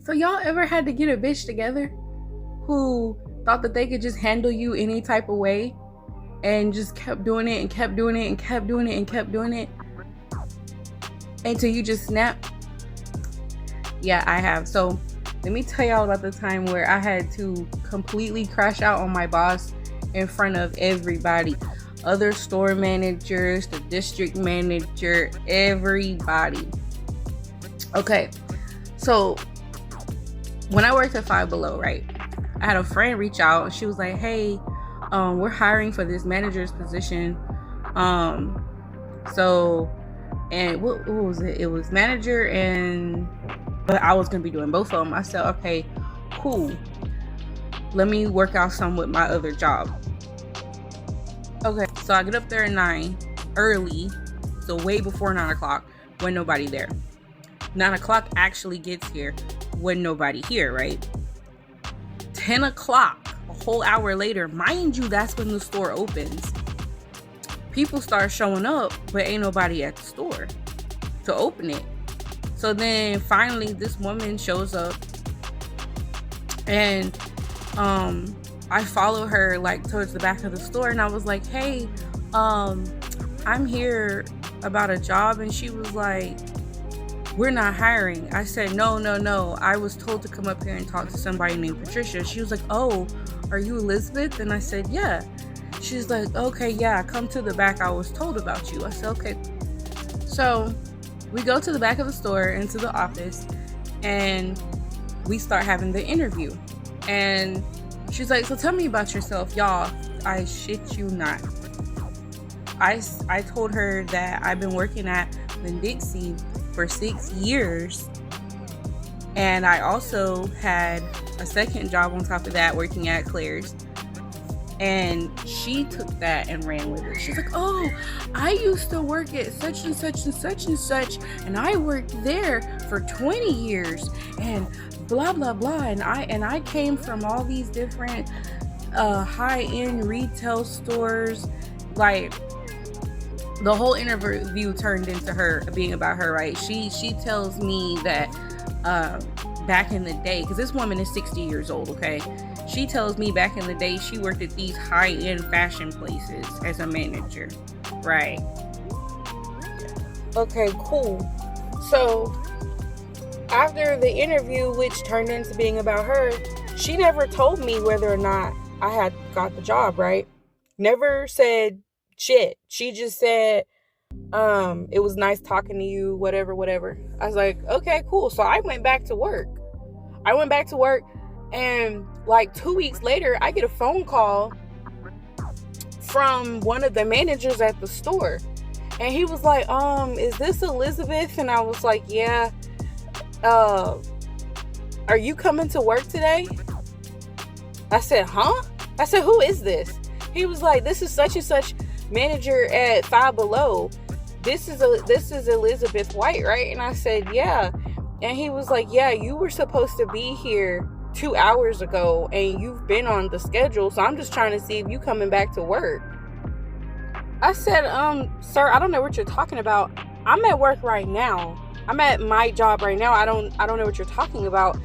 So y'all ever had to get a bitch together who thought that they could just handle you any type of way and just kept doing it and kept doing it and kept doing it and kept doing it until you just snap? Yeah, I have. So let me tell y'all about the time where I had to completely crash out on my boss in front of everybody. Other store managers, the district manager, everybody. Okay, so when I worked at Five Below, right, I had a friend reach out and she was like, hey, we're hiring for this manager's position. So, and what was it? It was manager but I was gonna be doing both of them. I said, okay, cool. Let me work out some with my other job. Okay, so I get up there at 9 early, so way before 9 o'clock, when nobody there. 9 o'clock actually gets here when nobody here, right? 10 o'clock, a whole hour later, mind you, that's when the store opens. People start showing up, but ain't nobody at the store to open it. So then finally this woman shows up and I follow her like towards the back of the store and I was like, hey, I'm here about a job. And she was like, we're not hiring. I said, no. I was told to come up here and talk to somebody named Patricia. She was like, oh, are you Elizabeth? And I said, yeah. She's like, okay, yeah, come to the back. I was told about you. I said, okay. So we go to the back of the store into the office and we start having the interview. And she's like, so tell me about yourself. Y'all, I shit you not. I told her that I've been working at Winn-Dixie for 6 years. And I also had a second job on top of that working at Claire's. And she took that and ran with it. She's like, oh, I used to work at such and such and such and such. And I worked there for 20 years and blah, blah, blah. And I came from all these different high-end retail stores. Like, the whole interview turned into her being about her, right? She tells me that back in the day, because this woman is 60 years old, okay? She tells me back in the day she worked at these high-end fashion places as a manager, right? Okay, cool. So after the interview, which turned into being about her, she never told me whether or not I had got the job, right? Never said shit. She just said, it was nice talking to you, whatever. I was like, okay, cool. So I went back to work. And like 2 weeks later, I get a phone call from one of the managers at the store. And he was like, is this Elizabeth? And I was like, yeah. Are you coming to work today? I said, huh? I said, who is this? He was like, this is such and such manager at Five Below. This is Elizabeth White, right? And I said, yeah. And he was like, yeah, you were supposed to be here 2 hours ago and you've been on the schedule, so I'm just trying to see if you coming back to work. I said, sir, I don't know what you're talking about. I'm at work right now. I'm at my job right now. I don't know what you're talking about.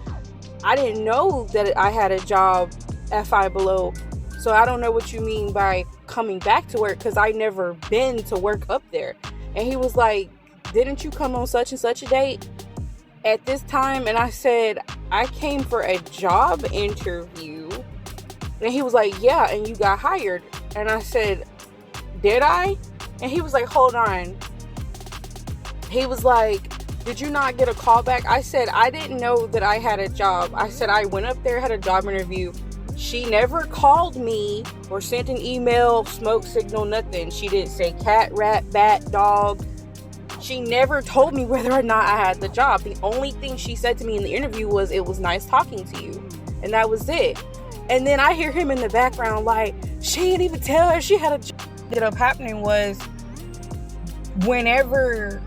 I didn't know that I had a job at Five Below, so I don't know what you mean by coming back to work, because I never been to work up there. And he was like, didn't you come on such and such a date at this time? And I said, I came for a job interview. And he was like, yeah, and you got hired. And I said, did I? And he was like, hold on. He was like, did you not get a call back? I said, I didn't know that I had a job. I said, I went up there, had a job interview. She never called me or sent an email, smoke signal, nothing. She didn't say cat, rat, bat, dog. She never told me whether or not I had the job. The only thing she said to me in the interview was, it was nice talking to you. And that was it. And then I hear him in the background like, she didn't even tell her she had a job. What ended up happening was, whenever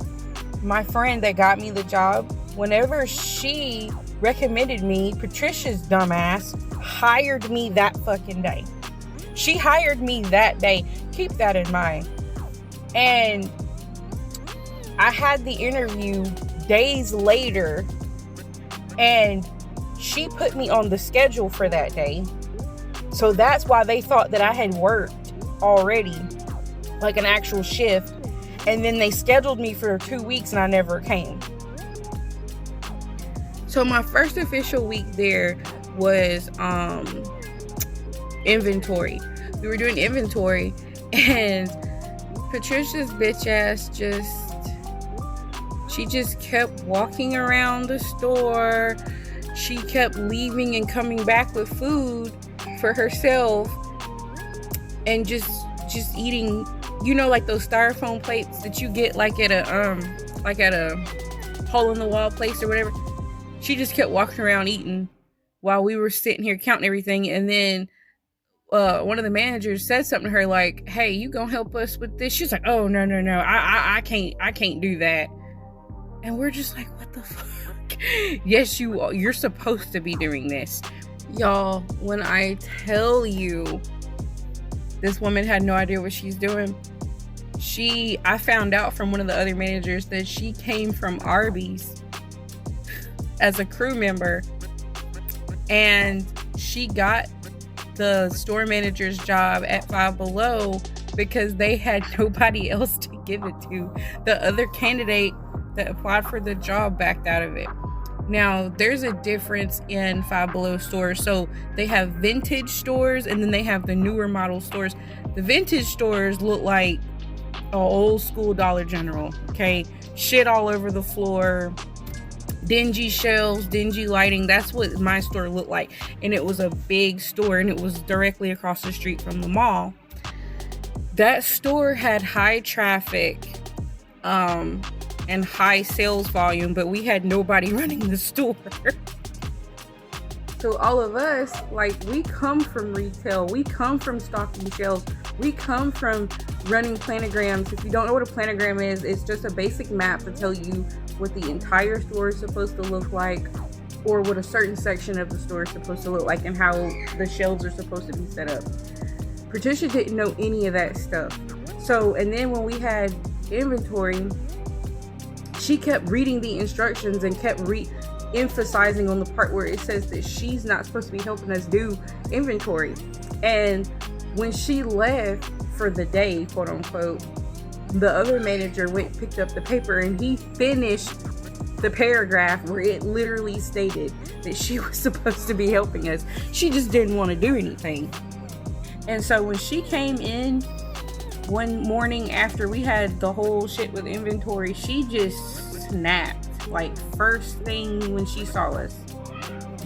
my friend that got me the job, whenever she recommended me, Patricia's dumbass hired me that fucking day. She hired me that day. Keep that in mind. And I had the interview days later, and she put me on the schedule for that day. So that's why they thought that I had worked already, like an actual shift. And then they scheduled me for 2 weeks and I never came. So my first official week there was inventory. We were doing inventory, and Patricia's bitch ass just kept walking around the store. She kept leaving and coming back with food for herself, and just eating, you know, like those styrofoam plates that you get like at a hole in the wall place or whatever. She just kept walking around eating while we were sitting here counting everything. And then one of the managers said something to her like, "Hey, you gonna help us with this?" She's like, "Oh, no, I can't do that." And we're just like, what the fuck? Yes, you're supposed to be doing this. Y'all, when I tell you, this woman had no idea what she's doing. I found out from one of the other managers that she came from Arby's as a crew member, and she got the store manager's job at Five Below because they had nobody else to give it to. The other candidate that applied for the job backed out of it. Now, there's a difference in Five Below stores. So they have vintage stores, and then they have the newer model stores. The vintage stores look like an old school Dollar General, okay? Shit all over the floor, dingy shelves, dingy lighting. That's what my store looked like. And it was a big store, and it was directly across the street from the mall. That store had high traffic and high sales volume, but we had nobody running the store. So all of us, like, we come from retail, we come from stocking shelves, we come from running planograms. If you don't know what a planogram is, it's just a basic map to tell you what the entire store is supposed to look like, or what a certain section of the store is supposed to look like, and how the shelves are supposed to be set up. Patricia didn't know any of that stuff. So, and then when we had inventory, she kept reading the instructions and kept emphasizing on the part where it says that she's not supposed to be helping us do inventory. And when she left for the day, quote unquote, the other manager went and picked up the paper, and he finished the paragraph where it literally stated that she was supposed to be helping us. She just didn't want to do anything. And so when she came in one morning after we had the whole shit with inventory, she just snapped. Like, first thing when she saw us,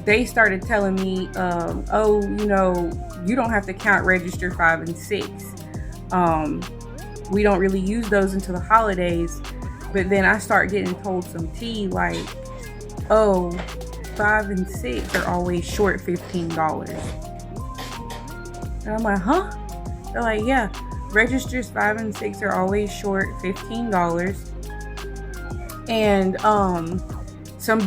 they started telling me, oh, you know, you don't have to count register 5 and 6. We don't really use those until the holidays. But then I start getting told some tea like, oh, 5 and 6 are always short $15. And I'm like, huh? They're like, yeah, registers 5 and 6 are always short $15. And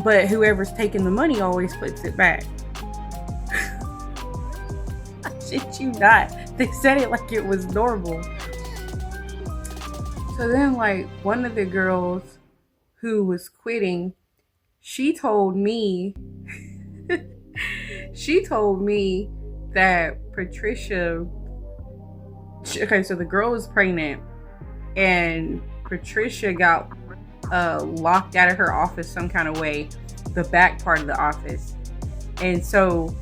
but whoever's taking the money always puts it back. I shit you not. They said it like it was normal. So then, like, one of the girls who was quitting, she told me that Patricia, okay, so the girl was pregnant, and Patricia got locked out of her office some kind of way, the back part of the office. And so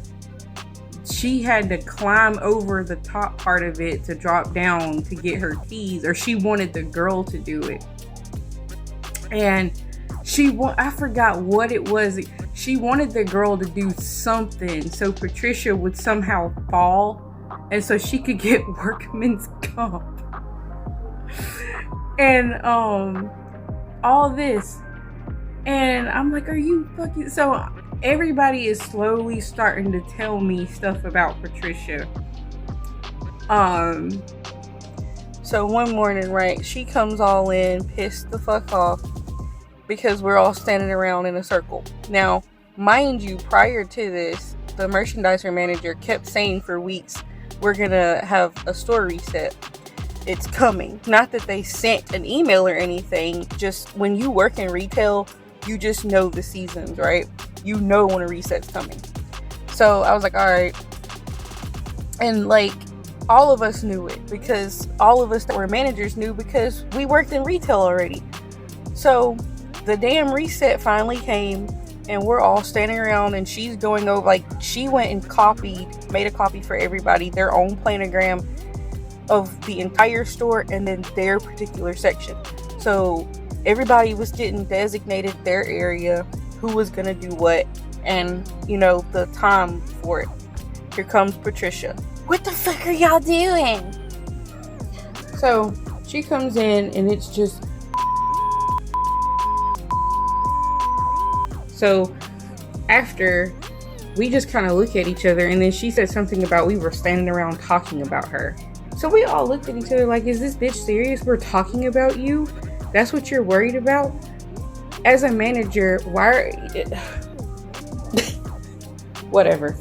she had to climb over the top part of it to drop down to get her keys, or she wanted the girl to do it. And I forgot what it was. She wanted the girl to do something so Patricia would somehow fall, and so she could get workman's comp. And all this, and I'm like, are you fucking? So everybody is slowly starting to tell me stuff about Patricia. So one morning, right, she comes all in, pissed the fuck off, because we're all standing around in a circle. Now, mind you, prior to this, the merchandiser manager kept saying for weeks, we're gonna have a store reset. It's coming. Not that they sent an email or anything, just when you work in retail, you just know the seasons, right? you know when a reset's coming. So I was like, all right. And like, all of us knew it, because all of us that were managers knew, because we worked in retail already. So the damn reset finally came, and we're all standing around, and she's going over, like, she went and made a copy for everybody, their own planogram of the entire store and then their particular section. So everybody was getting designated their area, who was gonna do what, and you know, the time for it. Here comes Patricia. What the fuck are y'all doing? So she comes in, and it's just, so after, we just kind of look at each other, and then she said something about we were standing around talking about her. So we all looked at each other like, is this bitch serious? We're talking about you? That's what you're worried about? As a manager, why are whatever.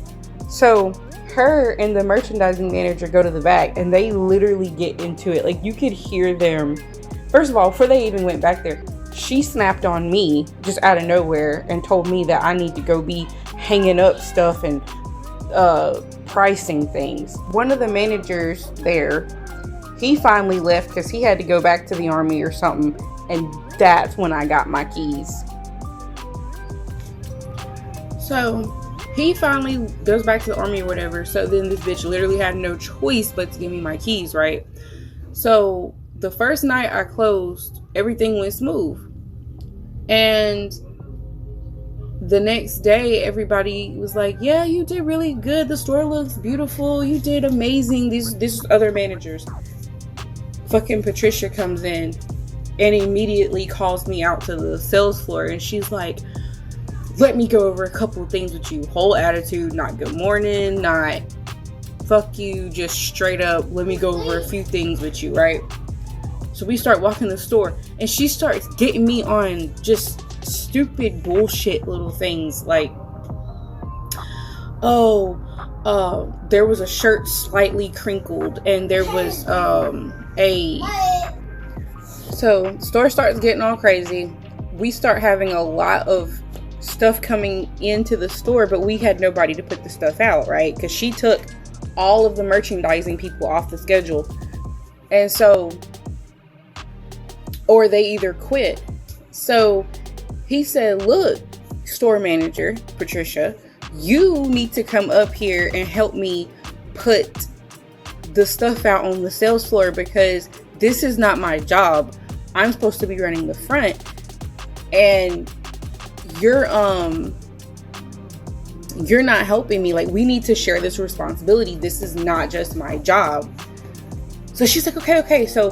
So her and the merchandising manager go to the back, and they literally get into it. Like, you could hear them. First of all, before they even went back there, she snapped on me just out of nowhere and told me that I need to go be hanging up stuff and pricing things. One of the managers there, he finally left because he had to go back to the army or something, and that's when I got my keys. So he finally goes back to the army or whatever. So then this bitch literally had no choice but to give me my keys, right? So the first night I closed, everything went smooth. And the next day, everybody was like, yeah, you did really good. The store looks beautiful. You did amazing. These other managers. Fucking Patricia comes in and immediately calls me out to the sales floor. And she's like, let me go over a couple of things with you. Whole attitude, not good morning, not fuck you, just straight up, let me go over a few things with you, right? So we start walking the store, and she starts getting me on just stupid bullshit little things like, there was a shirt slightly crinkled, and there was so store starts getting all crazy. We start having a lot of stuff coming into the store, but we had nobody to put the stuff out, right? Because she took all of the merchandising people off the schedule, and so, or they either quit. So he said, look, store manager Patricia, you need to come up here and help me put the stuff out on the sales floor, because this is not my job. I'm supposed to be running the front, and you're not helping me. Like, we need to share this responsibility. This is not just my job. So she's like, okay. So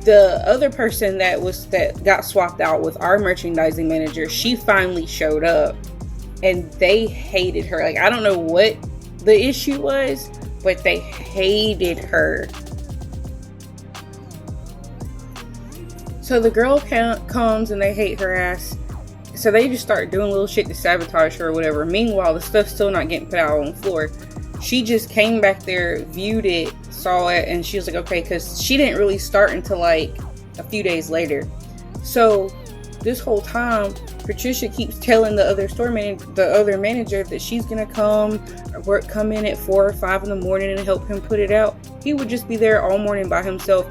the other person that got swapped out with our merchandising manager, she finally showed up, and they hated her. Like, I don't know what the issue was, but they hated her. So the girl comes, and they hate her ass. So they just start doing little shit to sabotage her or whatever. Meanwhile, the stuff's still not getting put out on the floor. She just came back there, viewed it, saw it, and she was like, okay, because she didn't really start until like a few days later. So this whole time, Patricia keeps telling the other manager that she's gonna come in at 4 or 5 in the morning and help him put it out. He would just be there all morning by himself,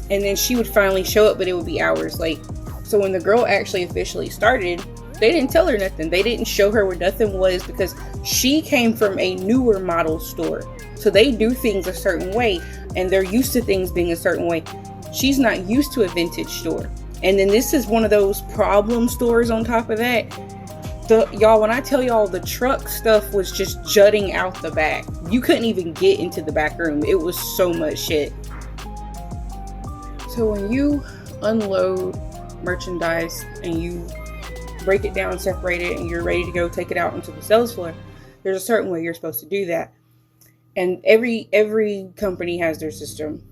and then she would finally show up, but it would be hours late. So when the girl actually officially started, they didn't tell her nothing. They didn't show her where nothing was, because she came from a newer model store. So they do things a certain way, and they're used to things being a certain way. She's not used to a vintage store. And then this is one of those problem stores on top of that. Y'all, when I tell y'all, the truck stuff was just jutting out the back. You couldn't even get into the back room. It was so much shit. So when you unload merchandise and you break it down, separate it, and you're ready to go take it out onto the sales floor, there's a certain way you're supposed to do that. And every company has their system.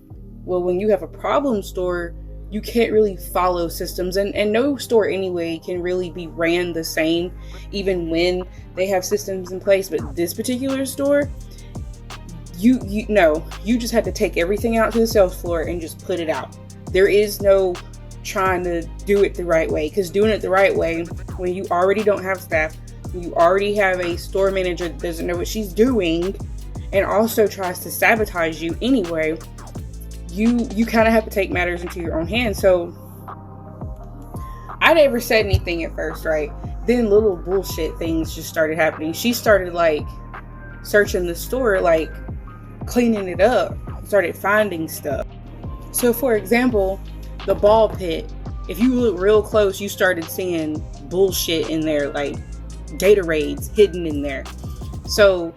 Well, when you have a problem store, you can't really follow systems, and no store anyway can really be ran the same, even when they have systems in place. But this particular store, you just had to take everything out to the sales floor and just put it out. There is no trying to do it the right way, because doing it the right way, when you already don't have staff, you already have a store manager that doesn't know what she's doing and also tries to sabotage you anyway, you kind of have to take matters into your own hands. So I never said anything at first, right? Then little bullshit things just started happening. She started like searching the store, like cleaning it up, started finding stuff. So for example, the ball pit, if you look real close, you started seeing bullshit in there, like Gatorades hidden in there. So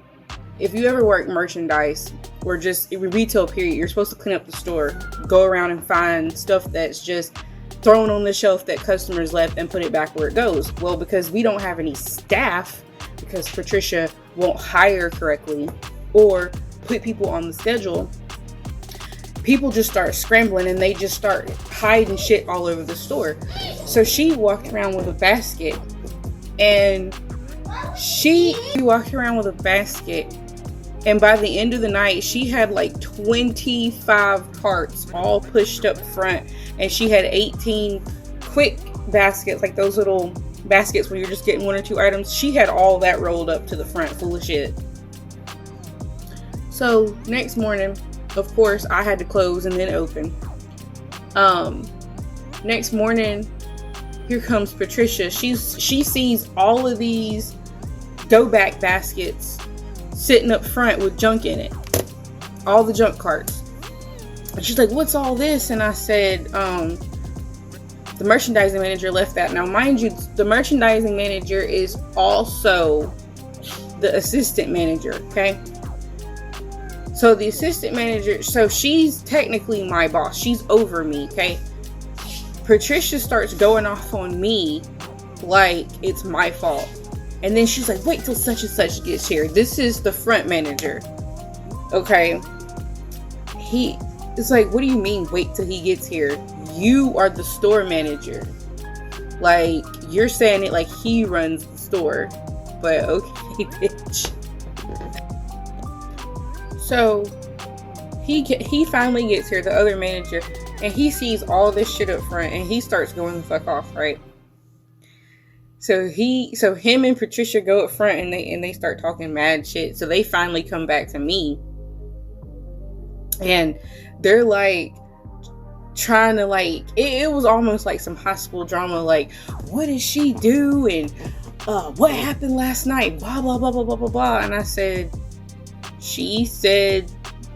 if you ever work merchandise or just retail period, you're supposed to clean up the store, go around and find stuff that's just thrown on the shelf that customers left and put it back where it goes. Well, because we don't have any staff, because Patricia won't hire correctly or put people on the schedule, people just start scrambling and they just start hiding shit all over the store. So she walked around with a basket, and and by the end of the night, she had like 25 carts all pushed up front, and she had 18 quick baskets, like those little baskets where you're just getting 1 or 2 items. She had all that rolled up to the front full of shit. So next morning, of course, I had to close and then open. Next morning, here comes Patricia. She sees all of these go back baskets sitting up front with junk in it, all the junk carts. And she's like, "What's all this?" And I said, the merchandising manager left that. Now, mind you, the merchandising manager is also the assistant manager, okay? So the assistant manager, so she's technically my boss. She's over me, okay? Patricia starts going off on me like it's my fault. And then she's like, "Wait till such and such gets here." This is the front manager, okay? It's like, what do you mean, wait till he gets here? You are the store manager. Like, you're saying it like he runs the store. But okay, bitch. So he finally gets here, the other manager, and he sees all this shit up front, and he starts going the fuck off, right? So him and Patricia go up front, and they start talking mad shit. So they finally come back to me, and they're like trying to like it was almost like some high school drama, like, what did she do, and what happened last night, blah blah blah blah blah blah blah. And I said, she said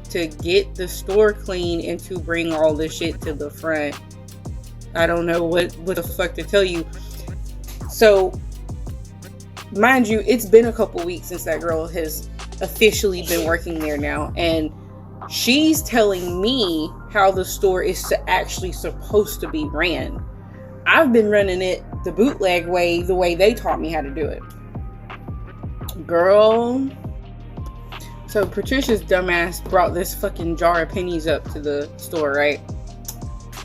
to get the store clean and to bring all the shit to the front. I don't know what the fuck to tell you. So mind you, it's been a couple weeks since that girl has officially been working there now, and she's telling me how the store is actually supposed to be ran. I've been running it the bootleg way, the way they taught me how to do it. Girl. So Patricia's dumbass brought this fucking jar of pennies up to the store, right?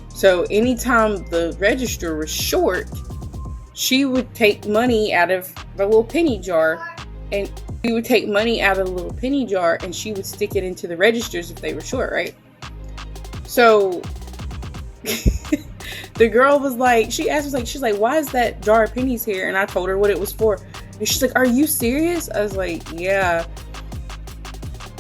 So anytime the register was short, she would take money out of the little penny jar, and she would take money out of the little penny jar, and she would stick it into the registers if they were short, right? So the girl was like, she asked me, like, she's like, "Why is that jar of pennies here?" And I told her what it was for. And she's like, "Are you serious?" I was like, "Yeah."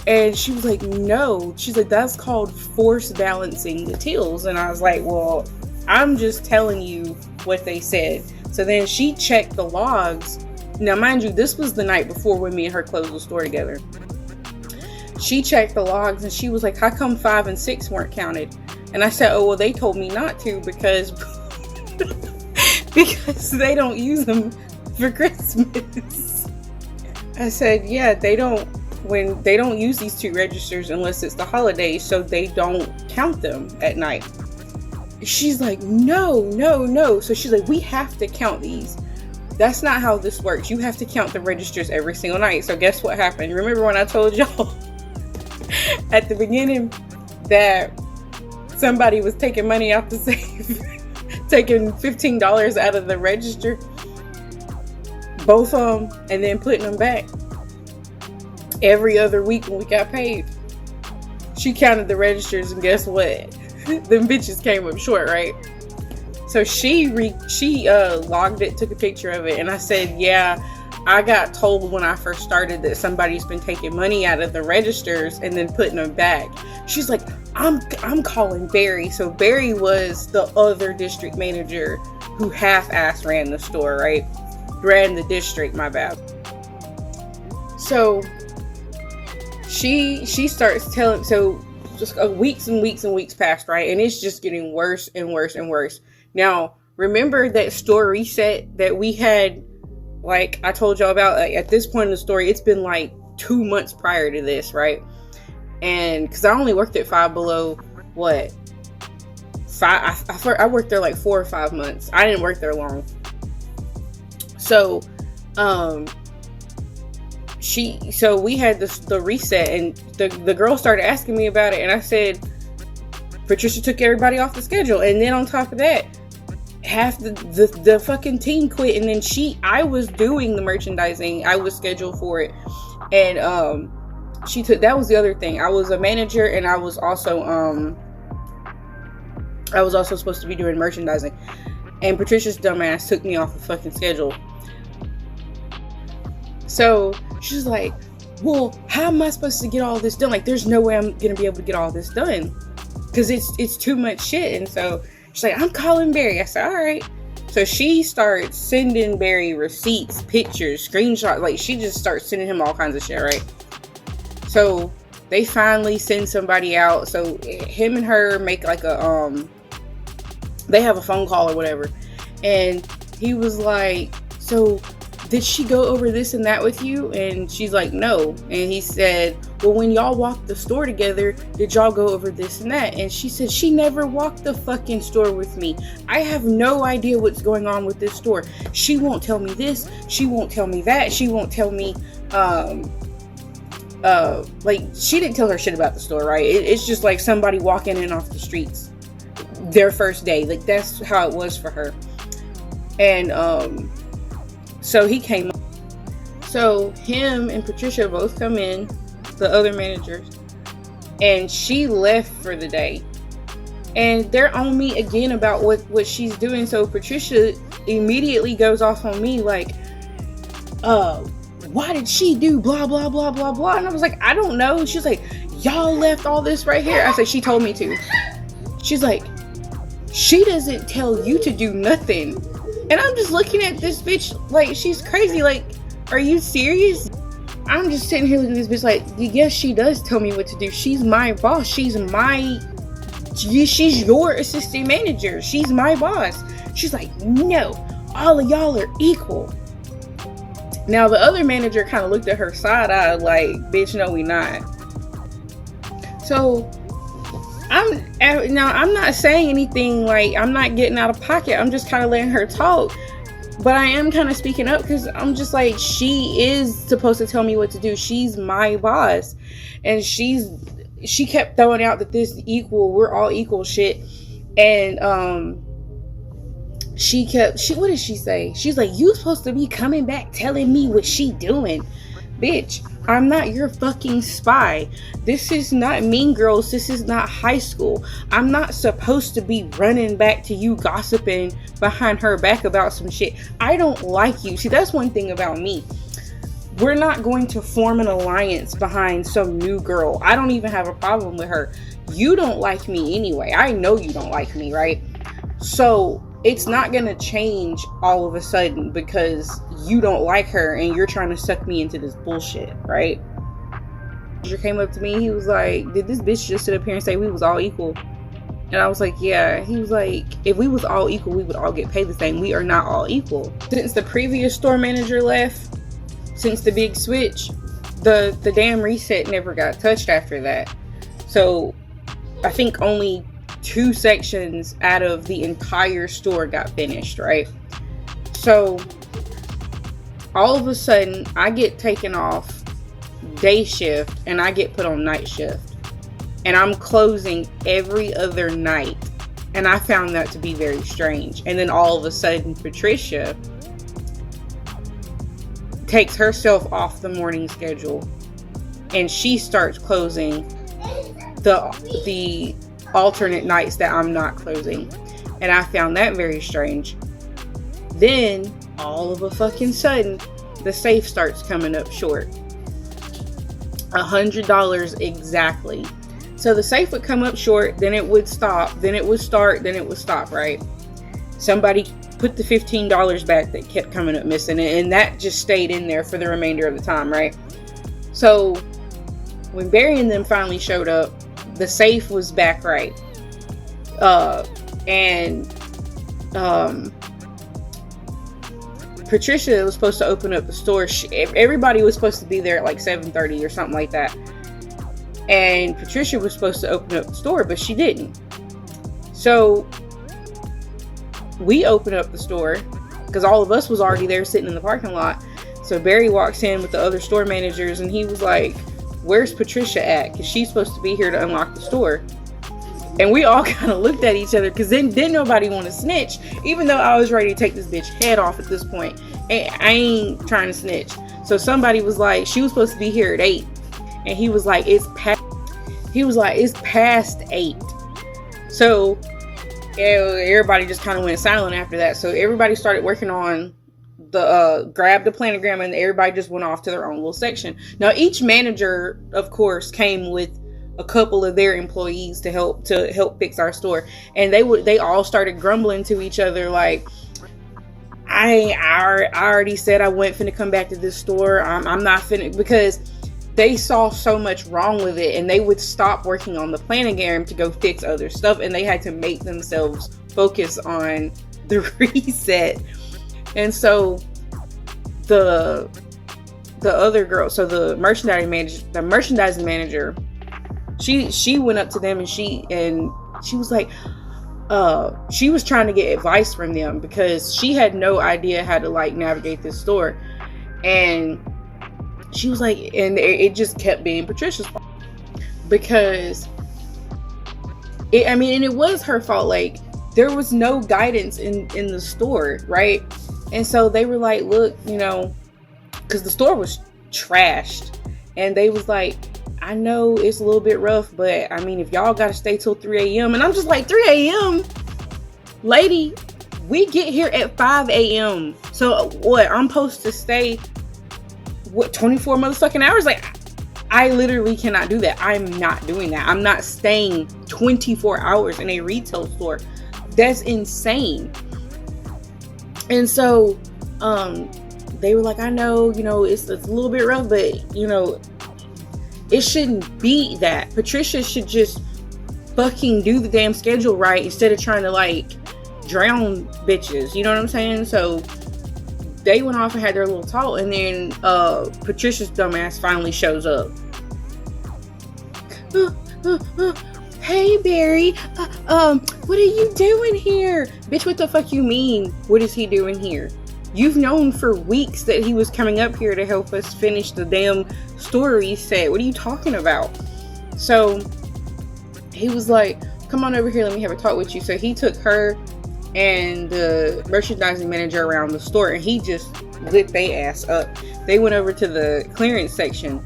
And she was like, "No." She's like, "That's called force balancing the tills." And I was like, "Well, I'm just telling you what they said." So then she checked the logs. Now, mind you, this was the night before when me and her closed the store together. She checked the logs and she was like, "How come 5 and 6 weren't counted?" And I said, "Oh, well, they told me not to because they don't use them for Christmas." I said, "Yeah, they don't use these 2 registers unless it's the holidays, so they don't count them at night." She's like, no. So she's like, "We have to count these. That's not how this works. You have to count the registers every single night." So guess what happened? Remember when I told y'all at the beginning that somebody was taking money out the safe, taking $15 out of the register, both of them, and then putting them back every other week when we got paid? She counted the registers, and guess what? Them bitches came up short, right? So she logged it, took a picture of it, and I said, "Yeah, I got told when I first started that somebody's been taking money out of the registers and then putting them back. She's like, I'm calling Barry. So Barry was the other district manager who half-assed ran the store, right? Ran the district, my bad. So she starts telling, so just weeks and weeks and weeks passed, right? And it's just getting worse and worse and worse. Now, remember that store reset that we had, like I told y'all about, like, at this point in the story, it's been like 2 months prior to this, right? And because I only worked at Five Below, I worked there like 4 or 5 months. I didn't work there long. So, we had the reset, and the girl started asking me about it, and I said, Patricia took everybody off the schedule, and then on top of that, half the fucking team quit, and then I was doing the merchandising. I was scheduled for it, and that was the other thing. I was a manager, and I was also supposed to be doing merchandising, and Patricia's dumbass took me off the fucking schedule. So she's like, well, how am I supposed to get all this done? Like, there's no way I'm gonna be able to get all this done because it's too much shit. And so she's like, I'm calling Barry. I said, all right. So she starts sending Barry receipts, pictures, screenshots. Like, she just starts sending him all kinds of shit, right? So they finally send somebody out. So him and her make like they have a phone call or whatever. And he was like, so did she go over this and that with you? And she's like, no. And he said, well, when y'all walked the store together, did y'all go over this and that? And she said, she never walked the fucking store with me. I have no idea what's going on with this store. She won't tell me this. She won't tell me that. She won't tell me, like, she didn't tell her shit about the store, right? It's just like somebody walking in off the streets their first day. Like, that's how it was for her. And, so he came up. So him and Patricia both come in, the other managers, and she left for the day. And they're on me again about what she's doing. So Patricia immediately goes off on me like, why did she do blah, blah, blah, blah, blah? And I was like, I don't know. She's like, y'all left all this right here. I said, she told me to. She's like, she doesn't tell you to do nothing. And I'm just looking at this bitch like she's crazy. Like, are you serious? I'm just sitting here looking at this bitch like, yes, she does tell me what to do. She's my boss. She's your assistant manager. She's my boss. She's like, no, all of y'all are equal. Now, the other manager kind of looked at her side-eyed like, bitch, no, we not. So I'm not saying anything, like, I'm not getting out of pocket. I'm just kind of letting her talk. But I am kind of speaking up because I'm just like, she is supposed to tell me what to do. She's my boss. And she kept throwing out that this we're all equal shit. And what did she say? She's like, you supposed to be coming back telling me what she doing. Bitch, I'm not your fucking spy. This is not Mean Girls. This is not high school. I'm not supposed to be running back to you gossiping behind her back about some shit. I don't like you. See, that's one thing about me. We're not going to form an alliance behind some new girl. I don't even have a problem with her. You don't like me anyway. I know you don't like me, right? So it's not gonna change all of a sudden because you don't like her and you're trying to suck me into this bullshit, right? He came up to me, he was like, did this bitch just sit up here and say we was all equal? And I was like, yeah. He was like, if we was all equal, we would all get paid the same. We are not all equal. Since the previous store manager left, since the big switch, the damn reset never got touched after that. So I think only 2 sections out of the entire store got finished, right? So all of a sudden I get taken off day shift and I get put on night shift, and I'm closing every other night, and I found that to be very strange. And then all of a sudden Patricia takes herself off the morning schedule and she starts closing the alternate nights that I'm not closing, and I found that very strange. Then all of a fucking sudden the safe starts coming up short. $100 exactly. So the safe would come up short, then it would stop, then it would start, then it would stop, right? Somebody put the $15 back that kept coming up missing, and that just stayed in there for the remainder of the time, right? So when Barry and them finally showed up, the safe was back right. Patricia was supposed to open up the store. Everybody was supposed to be there at like 7:30 or something like that. And Patricia was supposed to open up the store, but she didn't. So we opened up the store because all of us was already there sitting in the parking lot. So Barry walks in with the other store managers and he was like, "Where's Patricia at? Because she's supposed to be here to unlock the store." And we all kind of looked at each other because then didn't nobody want to snitch, even though I was ready to take this bitch head off at this point. And I ain't trying to snitch. So somebody was like, she was supposed to be here at 8. And he was like, it's past 8. So everybody just kind of went silent after that. So everybody started working on the grabbed the planogram, and everybody just went off to their own little section. Now each manager, of course, came with a couple of their employees to help fix our store, and they all started grumbling to each other like, I already said I wasn't finna come back to this store. I'm not finna, because they saw so much wrong with it, and they would stop working on the planogram to go fix other stuff, and they had to make themselves focus on the reset. And so the other girl, so the merchandising manager, she went up to them and she was like, she was trying to get advice from them because she had no idea how to like navigate this store. And she was like, and it just kept being Patricia's fault because it was her fault. Like, there was no guidance in the store, right? And so they were like, look, because the store was trashed, and they was like, I know it's a little bit rough, but if y'all gotta stay till 3 a.m. And I'm just like, 3 a.m.? Lady, we get here at 5 a.m. So what, I'm supposed to stay 24 motherfucking hours? Like, I literally cannot do that. I'm not doing that. I'm not staying 24 hours in a retail store. That's insane. And so they were like, I know, it's a little bit rough, but it shouldn't be that. Patricia should just fucking do the damn schedule right instead of trying to like drown bitches. You know what I'm saying? So they went off and had their little talk, and then Patricia's dumbass finally shows up. Hey Barry, what are you doing here? Bitch, what the fuck you mean? What is he doing here? You've known for weeks that he was coming up here to help us finish the damn store reset. What are you talking about? So he was like, come on over here, let me have a talk with you. So he took her and the merchandising manager around the store, and he just lit their ass up. They went over to the clearance section,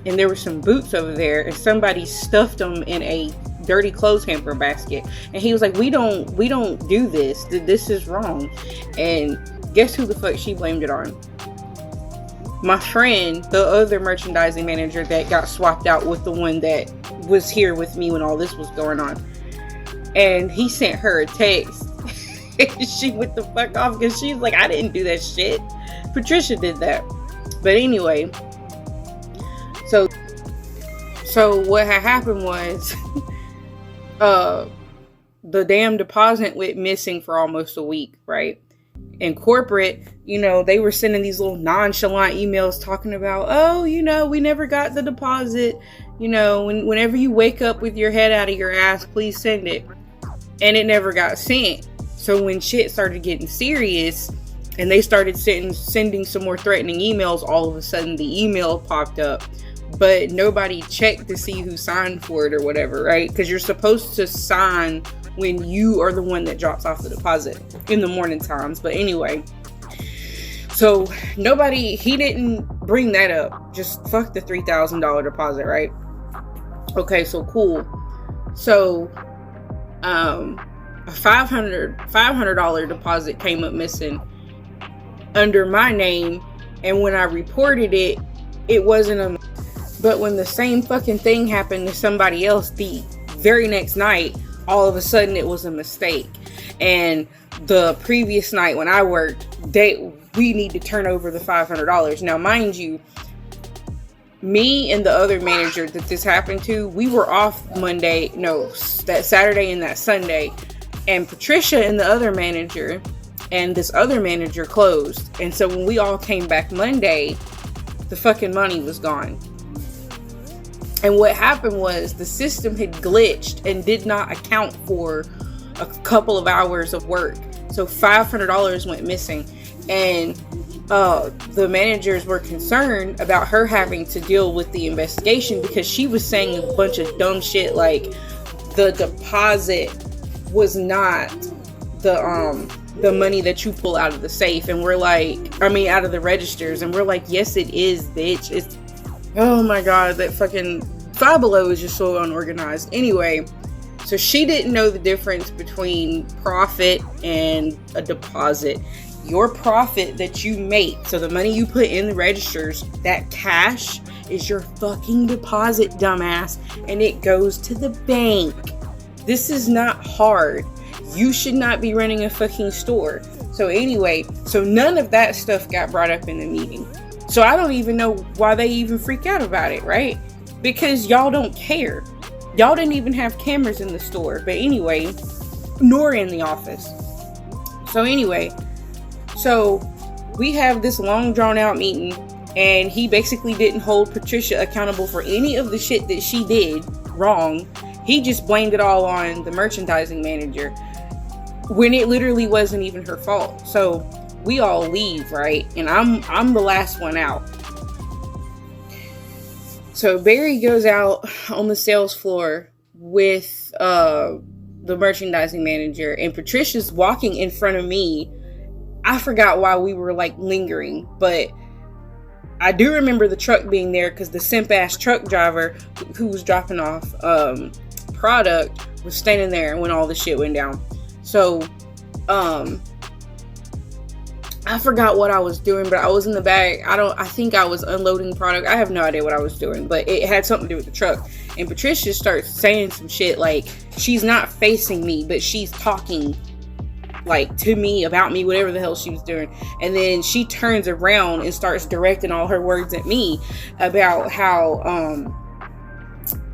and there were some boots over there, and somebody stuffed them in a dirty clothes hamper basket. And he was like, we don't do this. This is wrong. And guess who the fuck she blamed it on? My friend, the other merchandising manager that got swapped out with the one that was here with me when all this was going on. And he sent her a text. She went the fuck off because she's like, I didn't do that shit. Patricia did that. But anyway, so what had happened was the damn deposit went missing for almost a week, right? In corporate, they were sending these little nonchalant emails talking about, oh, we never got the deposit. Whenever you wake up with your head out of your ass, please send it. And it never got sent. So when shit started getting serious and they started sending some more threatening emails, all of a sudden the email popped up. But nobody checked to see who signed for it or whatever, right? Because you're supposed to sign when you are the one that drops off the deposit in the morning times. But anyway, so he didn't bring that up. Just fuck the $3,000 deposit, right? Okay, so cool. So a $500 deposit came up missing under my name, And when I reported it, it wasn't a... But when the same fucking thing happened to somebody else the very next night, all of a sudden it was a mistake. And the previous night when I worked, we need to turn over the $500. Now, mind you, me and the other manager that this happened to, we were off that Saturday and that Sunday. And Patricia and the other manager and this other manager closed. And so when we all came back Monday, the fucking money was gone. And what happened was the system had glitched and did not account for a couple of hours of work. So $500 went missing. And the managers were concerned about her having to deal with the investigation because she was saying a bunch of dumb shit like the deposit was not the money that you pull out of the safe. And we're like, out of the registers. And we're like, yes, it is, bitch. It's, oh my God, that fucking Five Below is just so unorganized. Anyway, so she didn't know the difference between profit and a deposit. Your profit that you make, so the money you put in the registers, that cash is your fucking deposit, dumbass, and it goes to the bank. This is not hard. You should not be running a fucking store. So anyway, so none of that stuff got brought up in the meeting. So I don't even know why they even freak out about it, right? Because y'all don't care. Y'all didn't even have cameras in the store. But anyway, nor in the office. So anyway, so we have this long drawn out meeting, and he basically didn't hold Patricia accountable for any of the shit that she did wrong. He just blamed it all on the merchandising manager when it literally wasn't even her fault. So we all leave, right? And I'm the last one out. So Barry goes out on the sales floor with the merchandising manager, and Patricia's walking in front of me. I forgot why we were like lingering, but I do remember the truck being there because the simp ass truck driver who was dropping off product was standing there when all the shit went down. So I forgot what I was doing, but I was in the back. I think I was unloading product. I have no idea what I was doing, but it had something to do with the truck. And Patricia starts saying some shit like she's not facing me, but she's talking like to me, about me, whatever the hell she was doing. And then she turns around and starts directing all her words at me about how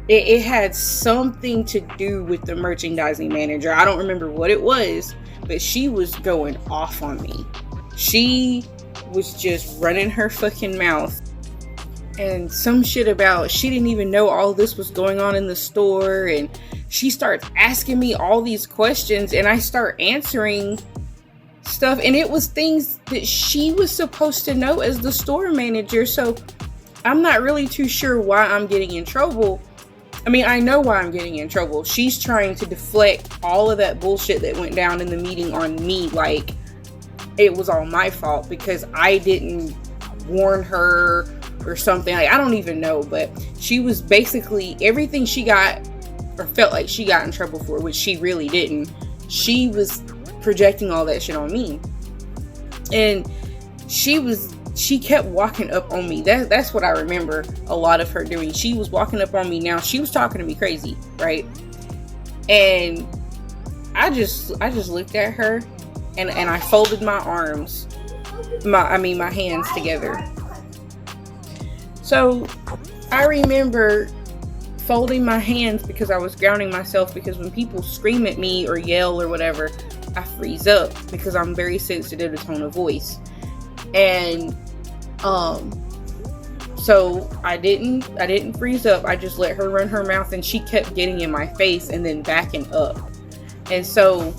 it had something to do with the merchandising manager. I don't remember what it was, but she was going off on me. She was just running her fucking mouth. And some shit about she didn't even know all this was going on in the store. And she starts asking me all these questions, and I start answering stuff. And it was things that she was supposed to know as the store manager. So I'm not really too sure why I'm getting in trouble. I know why I'm getting in trouble. She's trying to deflect all of that bullshit that went down in the meeting on me, like it was all my fault because I didn't warn her or something. Like, I don't even know, but she was basically everything she got or felt like she got in trouble for, which she really didn't. She was projecting all that shit on me. And she kept walking up on me. That's what I remember a lot of her doing. She was walking up on me. Now she was talking to me crazy, right? And I just looked at her and I folded my arms, my hands together. So I remember folding my hands because I was grounding myself, because when people scream at me or yell or whatever, I freeze up because I'm very sensitive to tone of voice. And so I didn't freeze up. I just let her run her mouth, and she kept getting in my face and then backing up. And so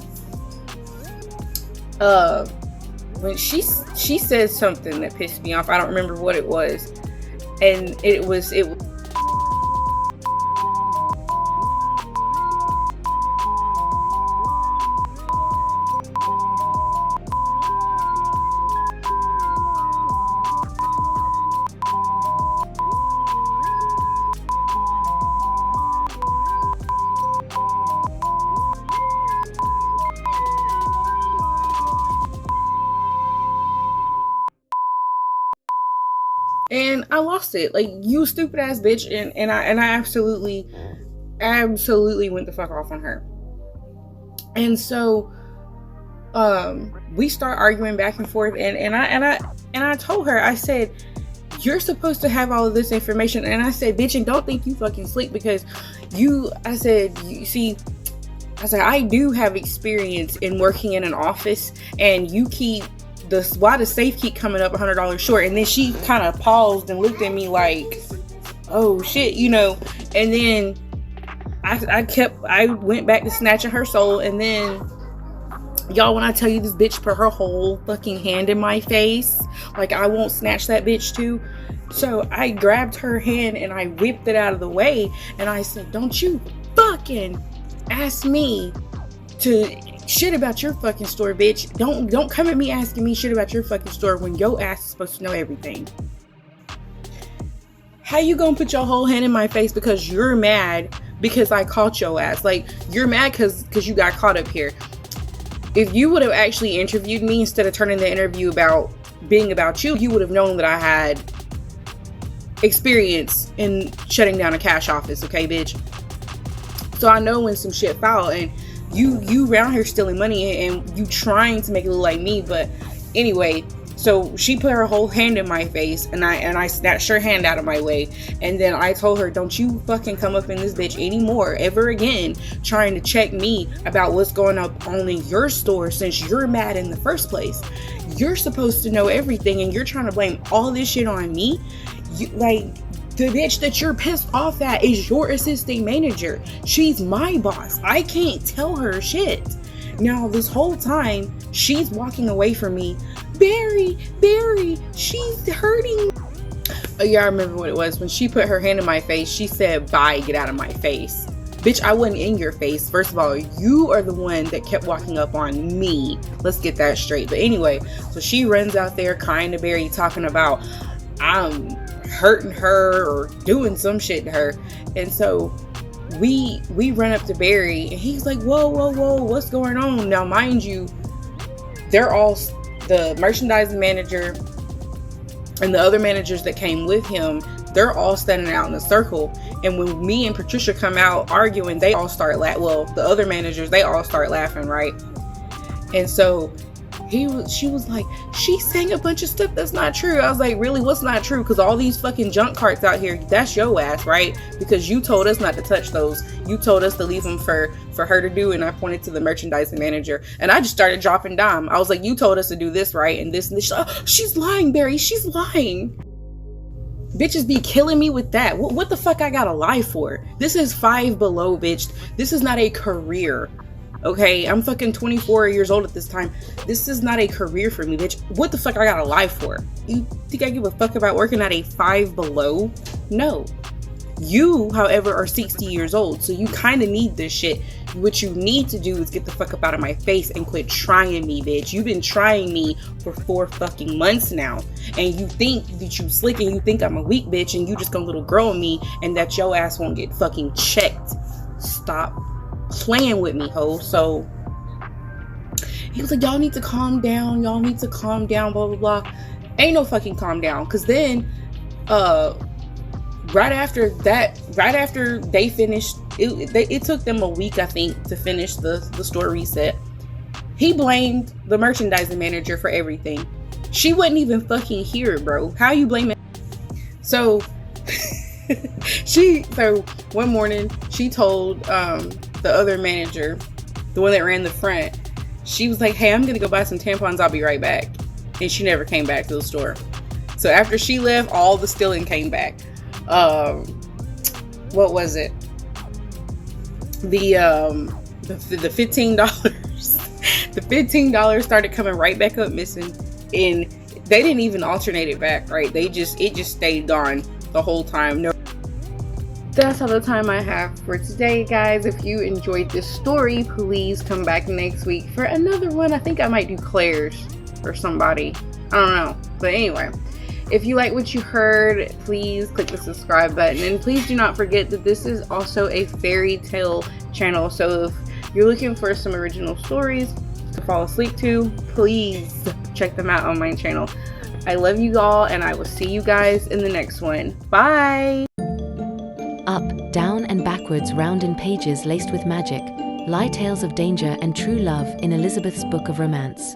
when she said something that pissed me off, I don't remember what it was. And it was I lost it. Like, you stupid ass bitch. And I absolutely went the fuck off on her. And so we start arguing back and forth, and I told her, I said, you're supposed to have all of this information. And I said, bitch, and don't think you fucking slick, because I said, I do have experience in working in an office, and you keep why the safe keep coming up $100 short? And then she kind of paused and looked at me like, oh shit, you know. And then I went back to snatching her soul. And then, y'all, when I tell you this bitch put her whole fucking hand in my face, like I won't snatch that bitch too. So I grabbed her hand and I whipped it out of the way, and I said, don't you fucking ask me to shit about your fucking store, bitch. Don't come at me asking me shit about your fucking store when your ass is supposed to know everything. How you gonna put your whole hand in my face because you're mad because I caught your ass? Like, you're mad because you got caught up here. If you would have actually interviewed me instead of turning the interview about being about you, you would have known that I had experience in shutting down a cash office, okay, bitch? So I know when some shit foul, and you around here stealing money and you trying to make it look like me. But anyway, so she put her whole hand in my face, and I snatched her hand out of my way. And then I told her, don't you fucking come up in this bitch anymore, ever again, trying to check me about what's going on in your store, since you're mad in the first place. You're supposed to know everything, and you're trying to blame all this shit on me. The bitch that you're pissed off at is your assistant manager. She's my boss. I can't tell her shit. Now, this whole time, she's walking away from me. Barry, she's hurting. Oh yeah, I remember what it was. When she put her hand in my face, she said, bye, get out of my face. Bitch, I wasn't in your face. First of all, you are the one that kept walking up on me. Let's get that straight. But anyway, so she runs out there crying to Barry, talking about I'm hurting her or doing some shit to her. And so we run up to Barry, and he's like, whoa, what's going on? Now, mind you, they're all, the merchandising manager and the other managers that came with him, they're all standing out in a circle. And when me and Patricia come out arguing, they all start the other managers, they all start laughing, right? And so she was like, she's saying a bunch of stuff that's not true. I was like, really, what's not true? Because all these fucking junk carts out here, that's your ass, right? Because you told us not to touch those. You told us to leave them for her to do. And I pointed to the merchandising manager, and I just started dropping dime. I was like, you told us to do this, right? And this and this. Oh, she's lying, Barry. She's lying. Bitches be killing me with that. What the fuck I gotta lie for? This is Five Below, bitch. This is not a career. Okay, I'm fucking 24 years old at this time. This is not a career for me, bitch. What the fuck I gotta lie for? You think I give a fuck about working at a Five Below? No. You, however, are 60 years old, so you kind of need this shit. What you need to do is get the fuck up out of my face and quit trying me, bitch. You've been trying me for 4 fucking months now, and you think that you slick, and you think I'm a weak bitch, and you just gonna little girl me, and that your ass won't get fucking checked. Stop playing with me, ho. So he was like, y'all need to calm down, blah blah blah. Ain't no fucking calm down. Because then right after they finished, it took them a week, I think, to finish the store reset. He blamed the merchandising manager for everything. She wasn't even fucking here, bro. How you blame it? So so one morning she told the other manager, the one that ran the front, she was like, hey, I'm gonna go buy some tampons, I'll be right back. And she never came back to the store. So after she left, all the stealing came back. What was it? The $15 the $15 started coming right back up missing, and they didn't even alternate it back, right? It just stayed gone the whole time. No. That's all the time I have for today, guys. If you enjoyed this story, please come back next week for another one. I think I might do Claire's or somebody. I don't know. But anyway, if you like what you heard, please click the subscribe button. And please do not forget that this is also a fairy tale channel. So if you're looking for some original stories to fall asleep to, please check them out on my channel. I love you all, and I will see you guys in the next one. Bye. Up, down, and backwards round in pages laced with magic lie tales of danger and true love in Elizabeth's Book of Romance.